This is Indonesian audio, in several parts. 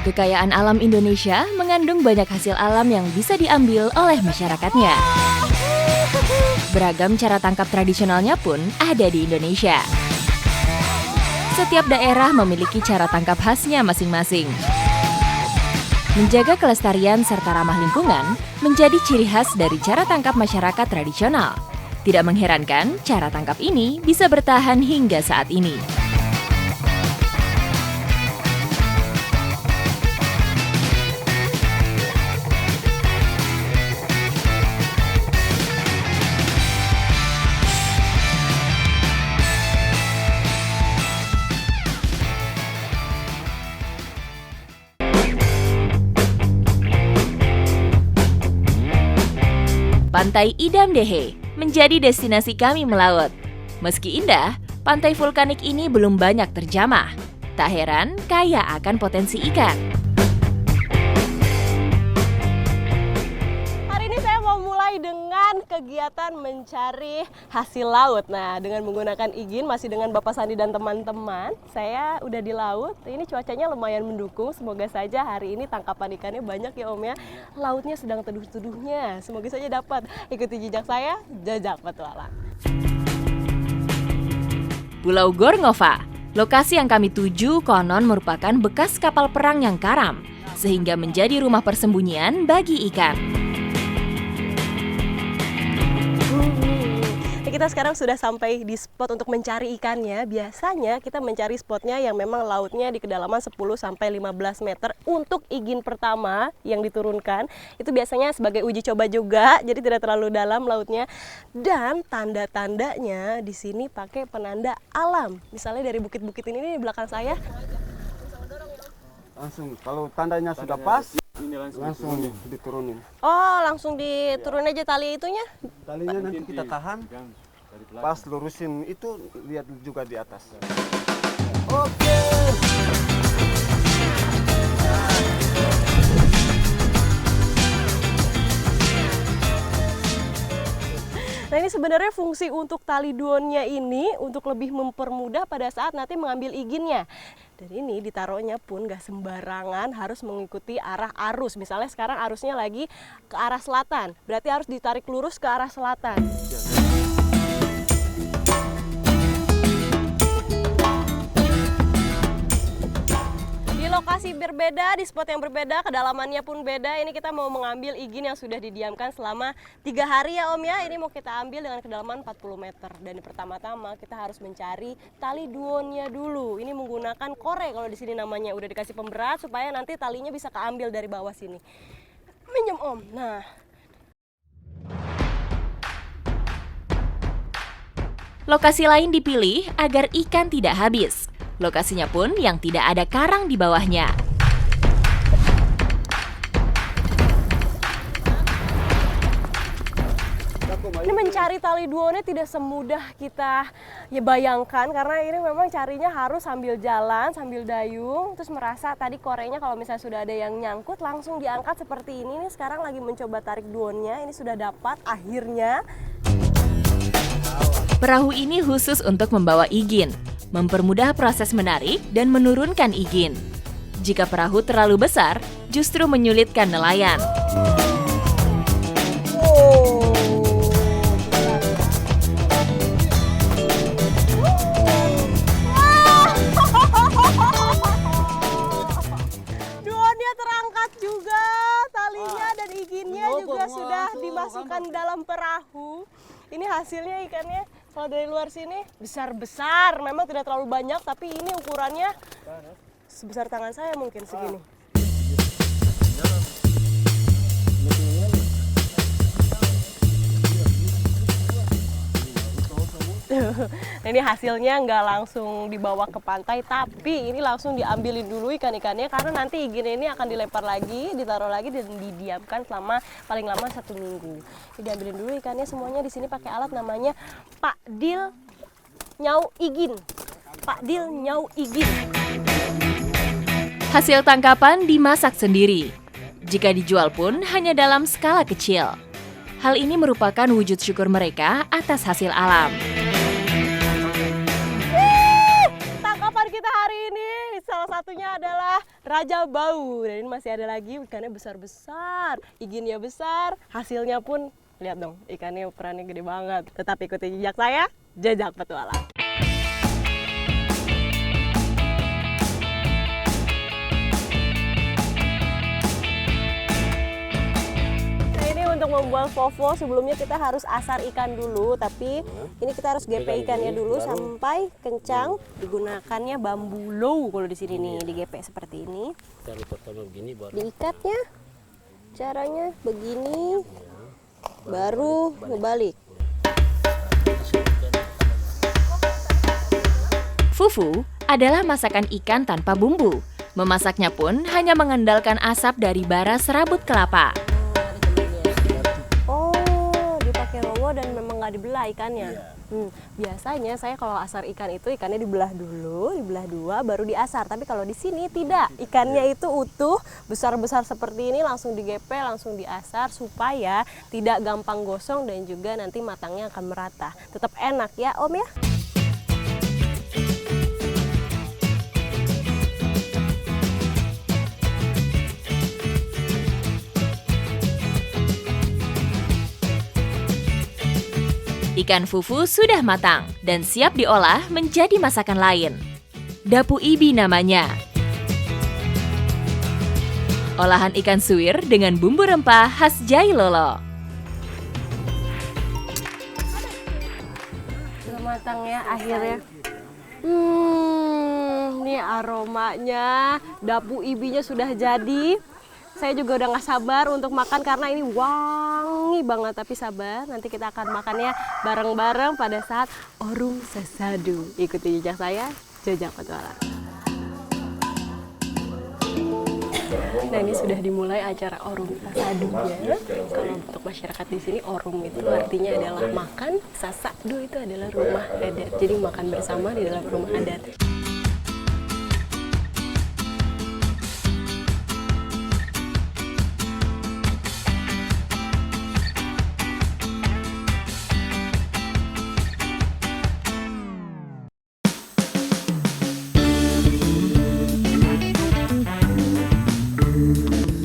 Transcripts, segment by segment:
Kekayaan alam Indonesia mengandung banyak hasil alam yang bisa diambil oleh masyarakatnya. Beragam cara tangkap tradisionalnya pun ada di Indonesia. Setiap daerah memiliki cara tangkap khasnya masing-masing. Menjaga kelestarian serta ramah lingkungan menjadi ciri khas dari cara tangkap masyarakat tradisional. Tidak mengherankan, cara tangkap ini bisa bertahan hingga saat ini. Pantai Idam Dehe menjadi destinasi kami melaut. Meski indah, pantai vulkanik ini belum banyak terjamah. Tak heran, kaya akan potensi ikan. Hari ini saya mau mulai dengan kegiatan mencari hasil laut. Nah, dengan menggunakan igin, masih dengan Bapak Sandi dan teman-teman, saya udah di laut. Ini cuacanya lumayan mendukung. Semoga saja hari ini tangkapan ikannya banyak ya Om ya. Lautnya sedang teduh-teduhnya. Semoga saja dapat. Ikuti jejak saya, jejak petualang. Pulau Gorngova, lokasi yang kami tuju konon merupakan bekas kapal perang yang karam, sehingga menjadi rumah persembunyian bagi ikan. Kita sekarang sudah sampai di spot untuk mencari ikannya. Biasanya kita mencari spotnya yang memang lautnya di kedalaman 10-15 meter. Untuk igin pertama yang diturunkan, itu biasanya sebagai uji coba juga, jadi tidak terlalu dalam lautnya. Dan tanda-tandanya di sini pakai penanda alam. Misalnya dari bukit-bukit ini di belakang saya. Langsung, kalau tandanya sudah pas, langsung diturunin. Oh, langsung diturunin aja tali itunya? Talinya nanti kita tahan, pas lurusin itu lihat juga di atas. Oke. Nah, ini sebenarnya fungsi untuk tali duonnya ini untuk lebih mempermudah pada saat nanti mengambil iginnya. Dan ini ditaruhnya pun gak sembarangan, harus mengikuti arah arus. Misalnya sekarang arusnya lagi ke arah selatan, berarti harus ditarik lurus ke arah selatan. Lokasi berbeda, di spot yang berbeda, kedalamannya pun beda. Ini kita mau mengambil igin yang sudah didiamkan selama 3 hari ya Om ya. Ini mau kita ambil dengan kedalaman 40 meter. Dan pertama-tama kita harus mencari tali duonnya dulu. Ini menggunakan kore kalau di sini namanya. Udah dikasih pemberat supaya nanti talinya bisa keambil dari bawah sini. Minjem Om. Nah. Lokasi lain dipilih agar ikan tidak habis. Lokasinya pun yang tidak ada karang di bawahnya. Ini mencari tali duonnya tidak semudah kita bayangkan, karena ini memang carinya harus sambil jalan, sambil dayung, terus merasa tadi korenya kalau misalnya sudah ada yang nyangkut langsung diangkat seperti ini. Nih sekarang lagi mencoba tarik duonnya, ini sudah dapat akhirnya. Perahu ini khusus untuk membawa igin, mempermudah proses menarik dan menurunkan igin. Jika perahu terlalu besar, justru menyulitkan nelayan. Duonnya terangkat juga, talinya dan iginnya juga sudah dimasukkan dalam perahu. Ini hasilnya ikannya. Kalau dari luar sini besar-besar, memang tidak terlalu banyak, tapi ini ukurannya sebesar tangan saya mungkin segini. Nah, ini hasilnya nggak langsung dibawa ke pantai, tapi ini langsung diambilin dulu ikan-ikannya, karena nanti igin ini akan dilempar lagi, ditaruh lagi dan didiamkan selama paling lama 1 minggu. Ini diambilin dulu ikannya semuanya. Di sini pakai alat namanya Pak Dil Nyau Igin. Pak Dil Nyau Igin. Hasil tangkapan dimasak sendiri. Jika dijual pun hanya dalam skala kecil. Hal ini merupakan wujud syukur mereka atas hasil alam. Tangkapan kita hari ini salah satunya adalah Raja Bau. Dan ini masih ada lagi, ikannya besar-besar, iginnya besar, hasilnya pun lihat dong, ikannya ukurannya gede banget. Tetap ikuti jejak saya, Jejak Petualang. Untuk membuat vovo sebelumnya kita harus asar ikan dulu, tapi ini kita harus gepe ikannya dulu sampai kencang. Digunakannya bambu low kalau di sini nih, digepe seperti ini. Taruh pertama begini baru Diikatnya caranya begini, baru ngebalik. Fufu adalah masakan ikan tanpa bumbu. Memasaknya pun hanya mengandalkan asap dari bara serabut kelapa. Dan memang nggak dibelah ikannya. Biasanya saya kalau asar ikan itu ikannya dibelah dulu, dibelah dua, baru diasar. Tapi kalau di sini tidak, ikannya itu utuh, besar-besar seperti ini langsung digepe, langsung diasar supaya tidak gampang gosong dan juga nanti matangnya akan merata. Tetap enak ya Om ya. Ikan fufu sudah matang dan siap diolah menjadi masakan lain. Dapu Ibi namanya. Olahan ikan suwir dengan bumbu rempah khas Jailolo. Sudah matang ya akhirnya. Ini aromanya, dapu ibinya sudah jadi. Saya juga udah gak sabar untuk makan karena ini wangi banget. Tapi sabar, nanti kita akan makannya bareng-bareng pada saat Orung Sasado. Ikuti jejak saya, Jejak Petualang. Nah ini sudah dimulai acara Orung Sasado-nya. Kalau untuk masyarakat di sini Orung itu artinya adalah makan, Sasado itu adalah rumah adat. Jadi makan bersama di dalam rumah adat.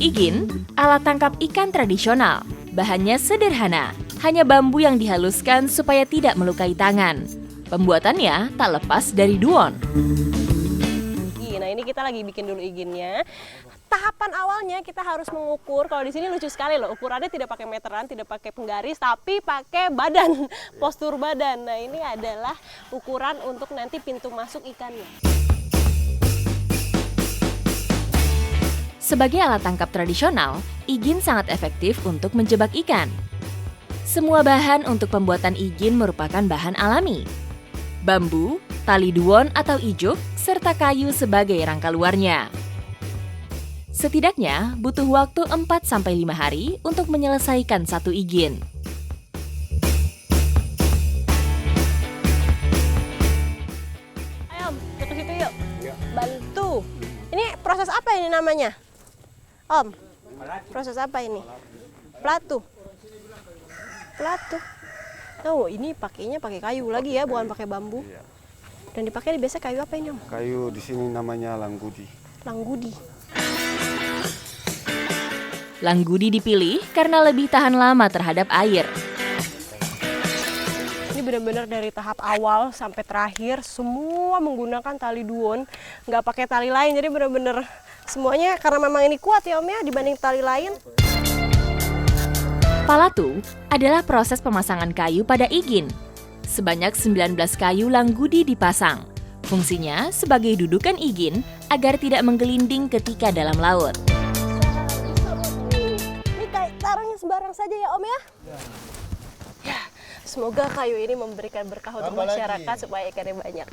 Igin, alat tangkap ikan tradisional. Bahannya sederhana, hanya bambu yang dihaluskan supaya tidak melukai tangan. Pembuatannya tak lepas dari duon. Nah ini kita lagi bikin dulu iginnya. Tahapan awalnya kita harus mengukur. Kalau di sini lucu sekali loh, ukurannya tidak pakai meteran, tidak pakai penggaris, tapi pakai badan, postur badan. Nah ini adalah ukuran untuk nanti pintu masuk ikannya. Sebagai alat tangkap tradisional, igin sangat efektif untuk menjebak ikan. Semua bahan untuk pembuatan igin merupakan bahan alami. Bambu, tali duon atau ijuk, serta kayu sebagai rangka luarnya. Setidaknya butuh waktu 4-5 hari untuk menyelesaikan satu igin. Ayo, ke situ yuk. Bantu. Ini proses apa ini namanya? Om, proses apa ini? Pelatu. Pelatu. Oh, ini pakainya pakai kayu lagi ya, bukan pakai bambu. Dan dipakai biasa kayu apa ini, Om? Kayu di sini namanya langgudi. Langgudi. Langgudi dipilih karena lebih tahan lama terhadap air. Ini benar-benar dari tahap awal sampai terakhir semua menggunakan tali duon, nggak pakai tali lain. Jadi benar-benar semuanya karena memang ini kuat ya Om ya dibanding tali lain. Palatu adalah proses pemasangan kayu pada igin. Sebanyak 19 kayu langgudi dipasang. Fungsinya sebagai dudukan igin agar tidak menggelinding ketika dalam laut. Ini kayak taruhnya sembarang saja ya Om ya? Ya, semoga kayu ini memberikan berkah untuk masyarakat supaya ikannya banyak.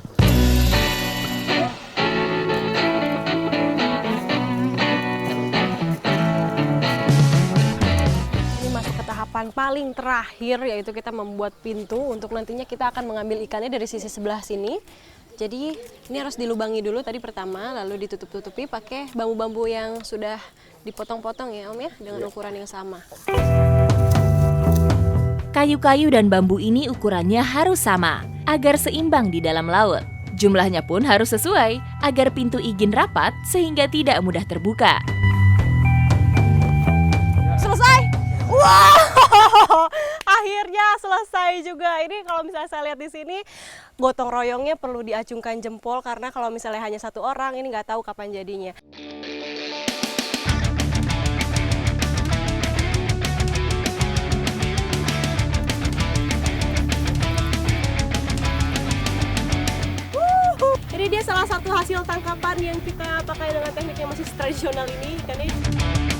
Tahapan paling terakhir yaitu kita membuat pintu untuk nantinya kita akan mengambil ikannya dari sisi sebelah sini. Jadi ini harus dilubangi dulu tadi pertama, lalu ditutup-tutupi pakai bambu-bambu yang sudah dipotong-potong ya Om ya dengan ukuran yang sama. Kayu-kayu dan bambu ini ukurannya harus sama agar seimbang di dalam laut. Jumlahnya pun harus sesuai agar pintu igin rapat sehingga tidak mudah terbuka. Selesai. Wow, akhirnya selesai juga. Ini kalau misalnya saya lihat di sini, gotong royongnya perlu diacungkan jempol karena kalau misalnya hanya satu orang, ini nggak tahu kapan jadinya. Ini dia salah satu hasil tangkapan yang kita pakai dengan teknik yang masih tradisional ini, ikannya.